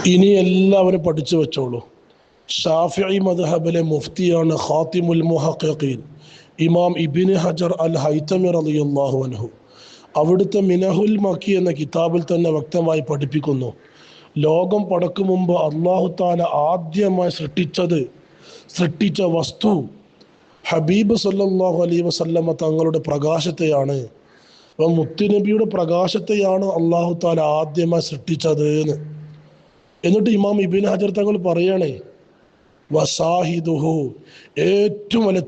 ഇനി എല്ലാവരും പഠിച്ചു വെച്ചോളൂ. ഷാഫിഈ മദ്ഹബിലെ മുഫ്തിയാണ് ഖാതിമുൽ മുഹഖ്ഖീൻ ഇമാം ഇബ്നു ഹജർ അൽ ഹൈതമി റളിയല്ലാഹു അൻഹു. അവിടുത്തെ മിനഹുൽ മക്കി എന്ന കിതാബിൽ തന്നെ വ്യക്തമായി പഠിപ്പിക്കുന്നു, ലോകം പടക്കും മുമ്പ് അല്ലാഹു തആല ആദ്യമായി സൃഷ്ടിച്ച വസ്തു ഹബീബ് സല്ലല്ലാഹു അലൈഹി വസല്ലമ തങ്ങളുടെ പ്രകാശത്തെയാണ്. അപ്പം മുത്തുനബിയുടെ പ്രകാശത്തെയാണ് അല്ലാഹു തആല ആദ്യമായി സൃഷ്ടിച്ചത് എന്ന്. എന്നിട്ട് ഇമാം ഇബ്നു ഹജർ തങ്ങൾ പറയണേ, വസാഹിദുഹു, ഏറ്റവും വലിയ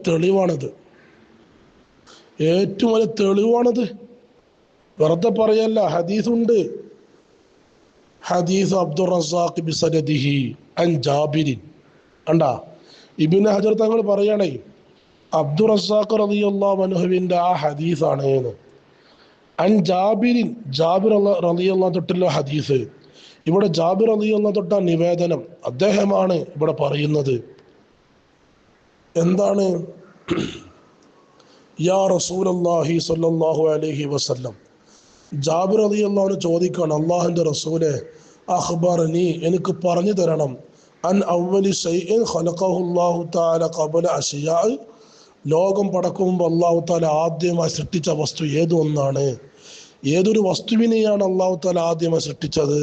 തെളിവാണത്. വെറുതെ പറയല്ല, ഹദീസുണ്ട്. ഹദീസ് അബ്ദുർ റസാഖ് ബിസനദിഹി അൻ ജാബിരിൻ. കണ്ടാ, ഇബ്നു ഹജർ തങ്ങൾ പറയണേ, അബ്ദുർ റസാഖ് റളിയല്ലാഹു അൻഹുവിന്റെ ആ ഹദീസാണ് എന്ന്. അൻ ജാബിർ റളിയല്ലാഹു തൊട്ടുള്ള ഹദീസ്. ഇവിടെ ജാബിർ റളിയല്ലാഹു തൊട്ട നിവേദനം അദ്ദേഹമാണ് ഇവിടെ പറയുന്നത്. എന്താണ്? യാ റസൂലല്ലാഹി സ്വല്ലല്ലാഹു അലൈഹി വസല്ലം, ജാബിർ റളിയല്ലാഹു ചോദിക്കാണ്, അല്ലാഹുവിന്റെ റസൂലേ, അഖ്ബർനി, എനിക്ക് പറഞ്ഞു തരണം, അൻ അവ്വലി ശൈഇൻ ഖലഖഹു അല്ലാഹു തആല ഖബല അശിയാ, ലോകം പടക്കും മുമ്പ് അല്ലാഹു തആല ആദ്യമായി സൃഷ്ടിച്ച വസ്തു ഏതൊന്നാണ്, ഏതൊരു വസ്തുവിനെയാണ് അല്ലാഹു തആല ആദ്യമായി സൃഷ്ടിച്ചത്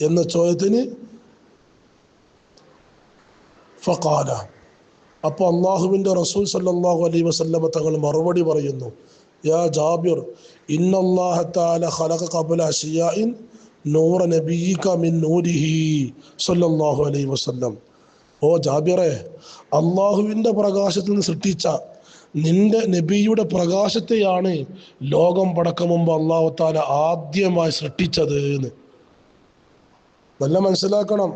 എന്ന ചോദ്യത്തിന് ഫഖാല, അപ്പോൾ അല്ലാഹുവിന്റെ റസൂൽ സല്ലല്ലാഹു അലൈഹി വസല്ലമ തങ്ങൾ മറുപടി പറയുന്നു, യാ ജാബിർ, ഇന്നല്ലാഹ തആല ഖലഖ ഖബല അശിയാഇൻ നൂറ നബിയിക മിൻ നൂരിഹി സല്ലല്ലാഹു അലൈഹി വസല്ലം. ഓ ജാബിറെ, അള്ളാഹുവിൻ്റെ പ്രകാശത്തിൽ നിന്ന് സൃഷ്ടിച്ച നിന്റെ നബിയുടെ പ്രകാശത്തെയാണ് ലോകം പടക്കും മുമ്പ് അല്ലാഹു തആല ആദ്യമായി സൃഷ്ടിച്ചത് എന്ന്. നല്ല മനസ്സിലാക്കണം.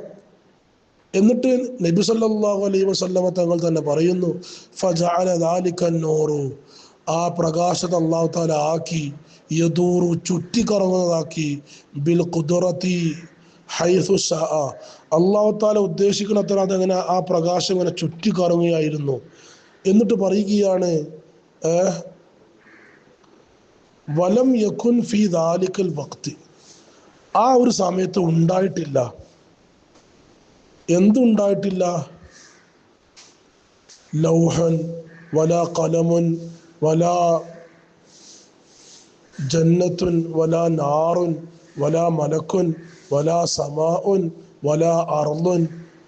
എന്നിട്ട് നബി സല്ലല്ലാഹു അലൈഹി വസല്ലമ തങ്ങൾ തന്നെ പറയുന്നു, ഫജഅല ദാലിക നൂറു, ആ പ്രകാശത്തെ അല്ലാഹു തആല ആക്കി, യദൂറു, ചുറ്റിക്കറങ്ങുന്നതാക്കി, ബിൽ ഖുദ്റതി ഹൈസു ശാഅ, അല്ലാഹു തആല ഉദ്ദേശിക്കുന്നത്ര അതങ്ങനെ ആ പ്രകാശം ഇങ്ങനെ ചുറ്റിക്കറങ്ങുകയായിരുന്നു. എന്നിട്ട് പറയുകയാണ്, വലം യകുൻ ഫീ ദാലികൽ വഖ്തി, ആ ഒരു സമയത്ത് ഉണ്ടായിട്ടില്ല. എന്തുണ്ടായിട്ടില്ല? ലൗഹൻ വലാ ഖലമുൻ വലാ ജന്നത്തുൻ വലാ നാറുൻ വലാ മലക്കുൻ വലാ സമാഉൻ വലാ അർളുൻ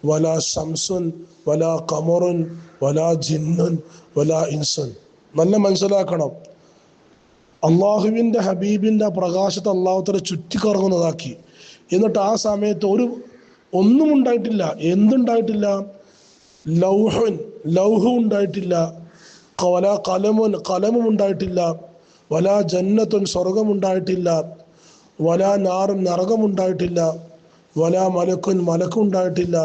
വലാ ശംസുൻ വലാ ഖമറുൻ വലാ ജിന്നുൻ വലാ ഇൻസുൻ. നല്ല മനസ്സിലാക്കണം, അള്ളാഹുവിൻ്റെ ഹബീബിൻ്റെ പ്രകാശത്തെ അള്ളാഹു തആല ചുറ്റിക്കറങ്ങുന്നതാക്കി. എന്നിട്ട് ആ സമയത്ത് ഒന്നും ഉണ്ടായിട്ടില്ല. എന്തുണ്ടായിട്ടില്ല? ലൗഹു ഉണ്ടായിട്ടില്ല, വലാ കലമും ഉണ്ടായിട്ടില്ല, വലാ ജന്നത്തുൻ, സ്വർഗമുണ്ടായിട്ടില്ല, വലാ നാറുൻ, നരകമുണ്ടായിട്ടില്ല, വലാ മലക്കുണ്ടായിട്ടില്ല,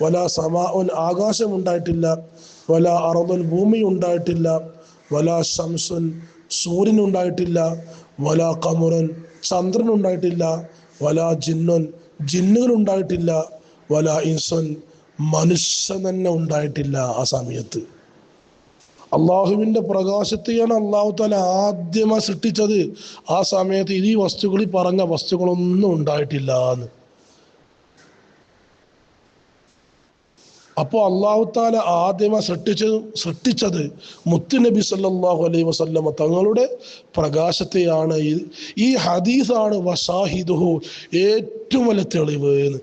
വലാ സമാഉൻ, ആകാശമുണ്ടായിട്ടില്ല, വലാ അർളുൻ, ഭൂമി ഉണ്ടായിട്ടില്ല, വലാ ശംസുൻ, സൂര്യൻ ഉണ്ടായിട്ടില്ല, വലാ ഖമറുൻ, ചന്ദ്രൻ ഉണ്ടായിട്ടില്ല, വലാ ജിന്നുൻ, ജിന്നുകൾ ഉണ്ടായിട്ടില്ല, വലാ ഇൻസുൻ, മനുഷ്യൻ തന്നെ ഉണ്ടായിട്ടില്ല. ആ സമയത്ത് അള്ളാഹുവിൻ്റെ പ്രകാശത്തെയാണ് അല്ലാഹു തആല ആദ്യമായി സൃഷ്ടിച്ചത്. ആ സമയത്ത് ഈ വസ്തുക്കളിൽ പറഞ്ഞ വസ്തുക്കളൊന്നും ഉണ്ടായിട്ടില്ല എന്ന്. അപ്പോൾ അല്ലാഹു തആല ആദ്യമായി സൃഷ്ടിച്ചത് മുത്തുനബി സല്ലല്ലാഹു അലൈഹി വസല്ലമ തങ്ങളുടെ പ്രകാശത്തെയാണ്. ഈ ഹദീസാണ് വസാഹിദുഹു, ഏറ്റവും വലിയ തെളിവ് എന്ന്.